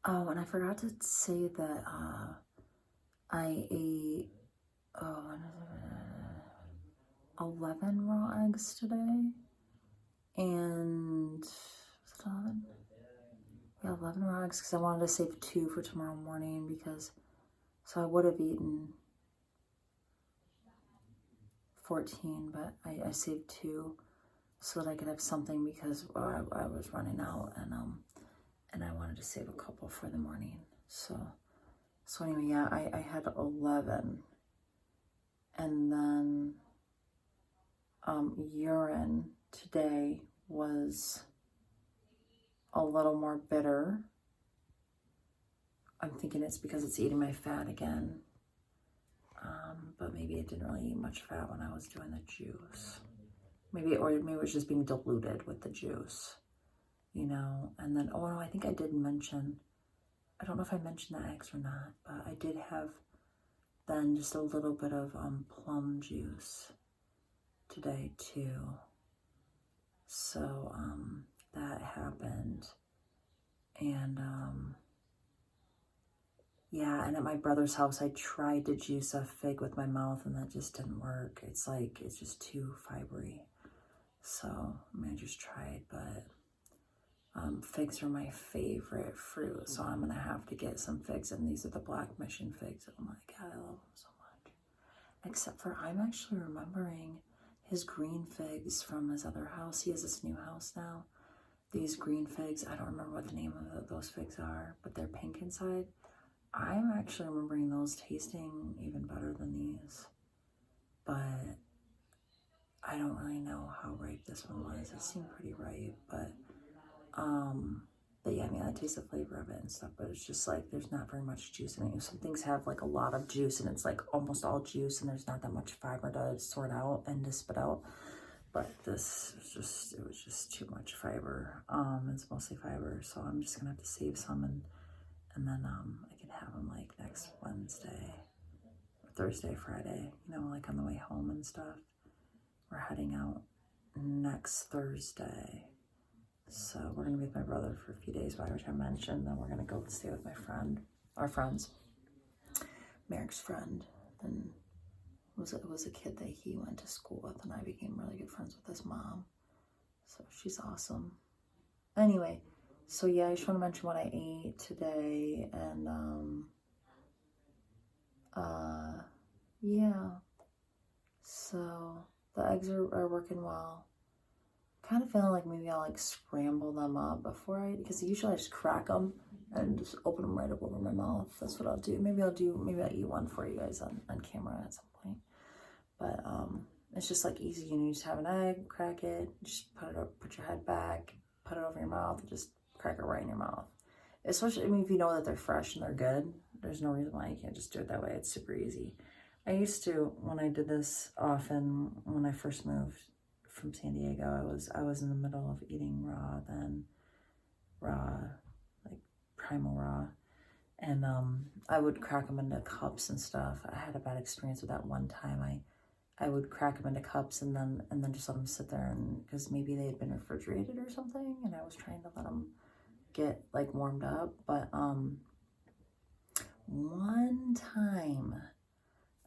Oh, and I forgot to say that I ate 11 raw eggs today. And was it 11? Yeah, 11 raw eggs because I wanted to save 2 for tomorrow morning because, so I would have eaten 14, but I saved 2 so that I could have something because I was running out and I wanted to save a couple for the morning. So anyway, yeah, I had 11, and then urine today was a little more bitter. I'm thinking it's because it's eating my fat again. But maybe it didn't really eat much fat when I was doing the juice. Maybe it was just being diluted with the juice, you know. And then, oh no, I think I did mention, I don't know if I mentioned the eggs or not, but I did have then just a little bit of plum juice today too. So that happened. And yeah, and at my brother's house, I tried to juice a fig with my mouth and that just didn't work. It's like, it's just too fibery. So, I mean, I just tried, but figs are my favorite fruit. So I'm gonna have to get some figs, and these are the Black Mission figs. Oh my God, I love them so much. Except for I'm actually remembering his green figs from his other house. He has this new house now. These green figs, I don't remember what the name of those figs are, but they're pink inside. I'm actually remembering those tasting even better than these, but I don't really know how ripe this one was. It seemed pretty ripe, but yeah, I mean, I taste the flavor of it and stuff, but it's just like, there's not very much juice in it. Some things have like a lot of juice and it's like almost all juice and there's not that much fiber to sort out and to spit out. But this was just, it was just too much fiber. It's mostly fiber, so I'm just gonna have to save some and then I can have them like next Wednesday, or Thursday, Friday, you know, like on the way home and stuff. We're heading out next Thursday. So we're gonna be with my brother for a few days, which I mentioned. Then we're gonna go stay with my friend, our friends, Merrick's friend. Then it was a kid that he went to school with, and I became really good friends with his mom. So she's awesome. Anyway, so yeah, I just want to mention what I ate today, and yeah. So the eggs are working well. Kind of feeling like maybe I'll like scramble them up before because usually I just crack them and just open them right up over my mouth. That's what I'll do. Maybe I'll eat one for you guys on camera at some point. But it's just like easy. You just have an egg, crack it, just put it up, put your head back, put it over your mouth, and just crack it right in your mouth. Especially, I mean, if you know that they're fresh and they're good, there's no reason why you can't just do it that way. It's super easy. I used to, when I did this often, when I first moved from San Diego, I was in the middle of eating raw, like primal raw, and I would crack them into cups and stuff. I had a bad experience with that one time. I would crack them into cups and then just let them sit there, and because maybe they had been refrigerated or something, and I was trying to let them get like warmed up. But one time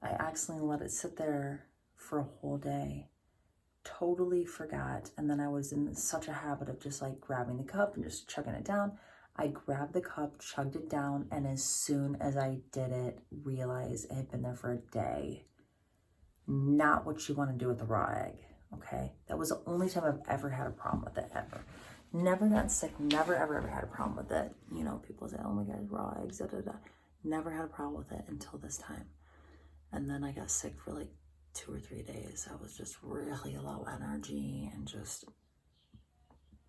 I accidentally let it sit there for a whole day. Totally forgot, and then I was in such a habit of just like grabbing the cup and just chugging it down. I grabbed the cup, chugged it down, and as soon as I did it, realized it had been there for a day. Not what you want to do with a raw egg, okay? That was the only time I've ever had a problem with it, ever. Never got sick, never ever had a problem with it. You know, people say, oh my God, raw eggs, da da da. Never had a problem with it until this time. And then I got sick for like 2 or 3 days. I was just really low energy and just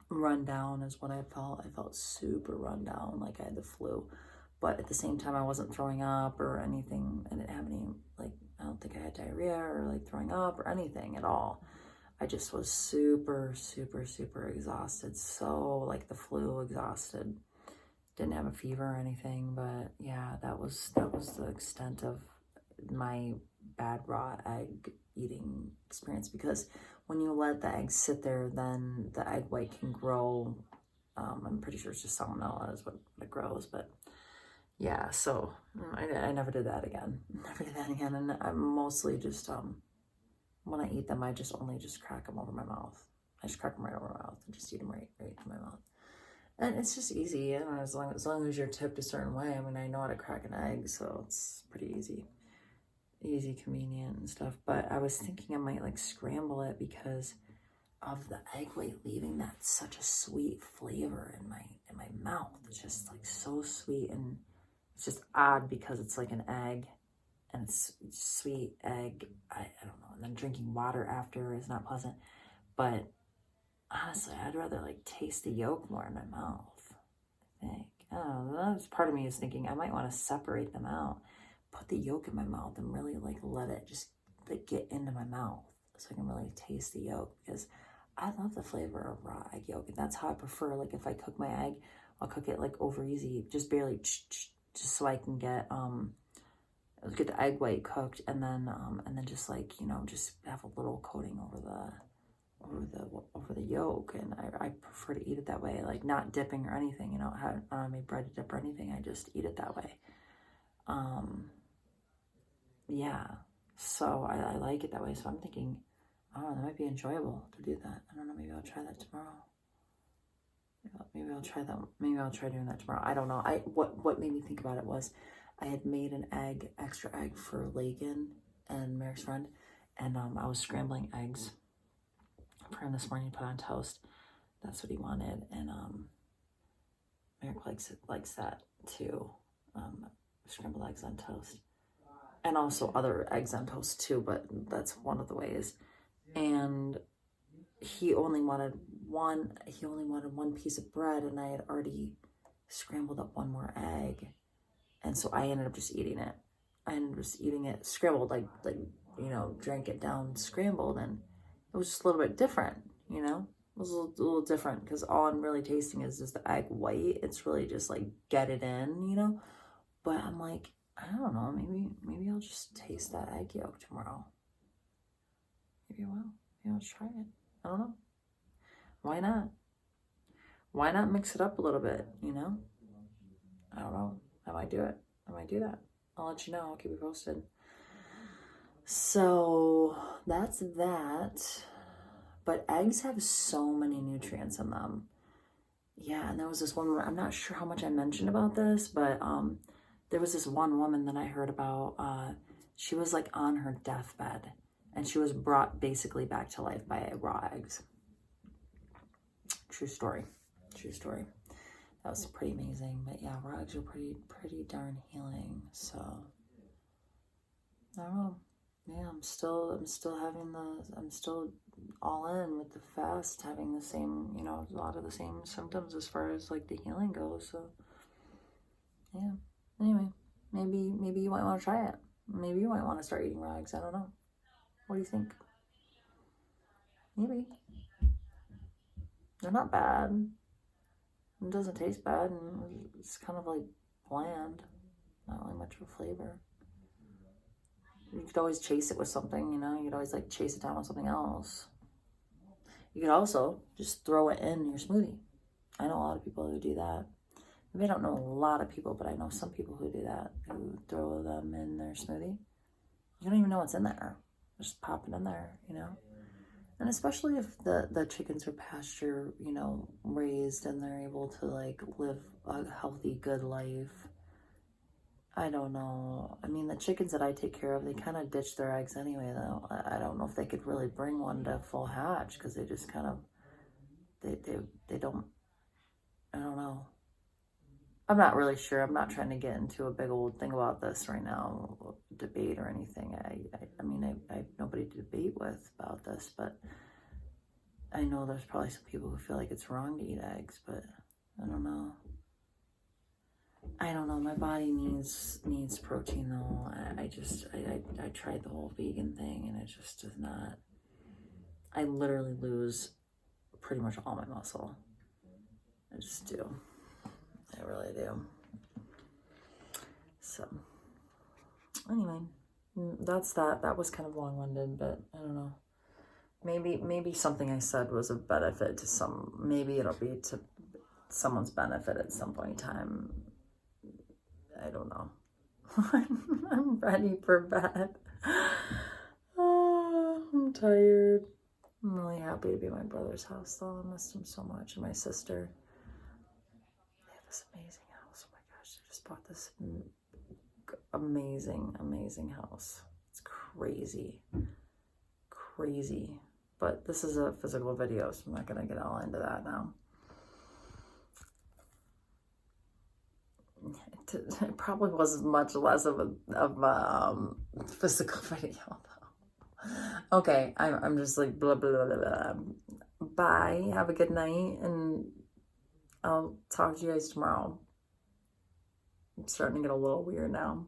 run down is what I felt. I felt super run down, like I had the flu. But at the same time, I wasn't throwing up or anything. I didn't have any, like, I don't think I had diarrhea or like throwing up or anything at all. I just was super, super, super exhausted. So like the flu exhausted. Didn't have a fever or anything, but yeah, that was the extent of my bad raw egg eating experience, because when you let the egg sit there, then the egg white can grow I'm pretty sure it's just salmonella is what it grows, but yeah, so I never did that again. Never did that again. And I'm mostly just, when I eat them, I just only just crack them over my mouth. I just crack them right over my mouth and just eat them right in my mouth. And it's just easy, you know, as long as you're tipped a certain way. I mean, I know how to crack an egg, so it's pretty easy, convenient and stuff. But I was thinking I might like scramble it because of the egg white leaving that such a sweet flavor in my mouth. It's just like so sweet, and it's just odd because it's like an egg and it's sweet egg. I don't know. And then drinking water after is not pleasant, but honestly, I'd rather like taste the yolk more in my mouth, I think. I don't know, that's part of me is thinking I might want to separate them out, put the yolk in my mouth and really like let it just like get into my mouth so I can really taste the yolk, because I love the flavor of raw egg yolk. And that's how I prefer, like if I cook my egg, I'll cook it like over easy, just barely, just so I can get the egg white cooked, and then just like, you know, just have a little coating over the yolk. And I prefer to eat it that way, like not dipping or anything, you know. I don't make bread to dip or anything. I just eat it that way. Yeah, so I like it that way. So I'm thinking, oh, that might be enjoyable to do that. I don't know, maybe I'll try that tomorrow. Maybe I'll try that. Maybe I'll try doing that tomorrow. I don't know. What made me think about it was I had made an extra egg for Lagan and Merrick's friend, and I was scrambling eggs for him this morning to put on toast. That's what he wanted, and Merrick likes that too. Scrambled eggs on toast, and also other eggs on toast too. But that's one of the ways. And he only wanted one piece of bread, and I had already scrambled up one more egg, and so I ended up just eating it. I ended up just eating it scrambled, like you know, drank it down scrambled, and it was just a little bit different, you know. It was a little different because all I'm really tasting is just the egg white. It's really just like get it in, you know. But I'm like, I don't know, maybe I'll just taste that egg yolk tomorrow. Maybe I will. Maybe I'll try it. I don't know. Why not? Why not mix it up a little bit, you know? I don't know. I might do it. I might do that. I'll let you know. I'll keep you posted. So that's that. But eggs have so many nutrients in them. Yeah, and there was this one, I'm not sure how much I mentioned about this, but there was this one woman that I heard about. She was like on her deathbed, and she was brought basically back to life by raw eggs. True story. That was pretty amazing. But yeah, raw eggs are pretty darn healing. So I don't know. Yeah, I'm still all in with the fast, having the same, you know, a lot of the same symptoms as far as like the healing goes. So yeah. Anyway, maybe you might want to try it. Maybe you might want to start eating raw eggs. I don't know. What do you think? Maybe. They're not bad. It doesn't taste bad, and it's kind of like bland. Not really much of a flavor. You could always chase it with something, you know. You could always like chase it down with something else. You could also just throw it in your smoothie. I know a lot of people who do that. Maybe I don't know a lot of people, but I know some people who do that, who throw them in their smoothie. You don't even know what's in there. Just pop it in there, you know. And especially if the chickens are pasture, you know, raised, and they're able to like live a healthy, good life. I don't know. I mean, the chickens that I take care of, they kind of ditch their eggs anyway, though. I don't know if they could really bring one to full hatch, because they just kind of, they don't, I don't know. I'm not really sure. I'm not trying to get into a big old thing about this right now, debate or anything. I mean, I have nobody to debate with about this, but I know there's probably some people who feel like it's wrong to eat eggs, but I don't know. I don't know. My body needs protein though. I tried the whole vegan thing, and it just does not. I literally lose pretty much all my muscle. I just do. I really do. So anyway, that's that. That was kind of long-winded, but I don't know. Maybe something I said was of benefit to some. Maybe it'll be to someone's benefit at some point in time. I don't know. I'm ready for bed. Oh, I'm tired. I'm really happy to be at my brother's house, though. I missed him so much. And my sister. They have this amazing house. Oh my gosh, they just bought this amazing, amazing house. It's crazy. Crazy. But this is a physical video, so I'm not going to get all into that now. It probably was much less of a physical video, though. Okay, I'm just like blah, blah, blah, blah. Bye. Have a good night, and I'll talk to you guys tomorrow. I'm starting to get a little weird now.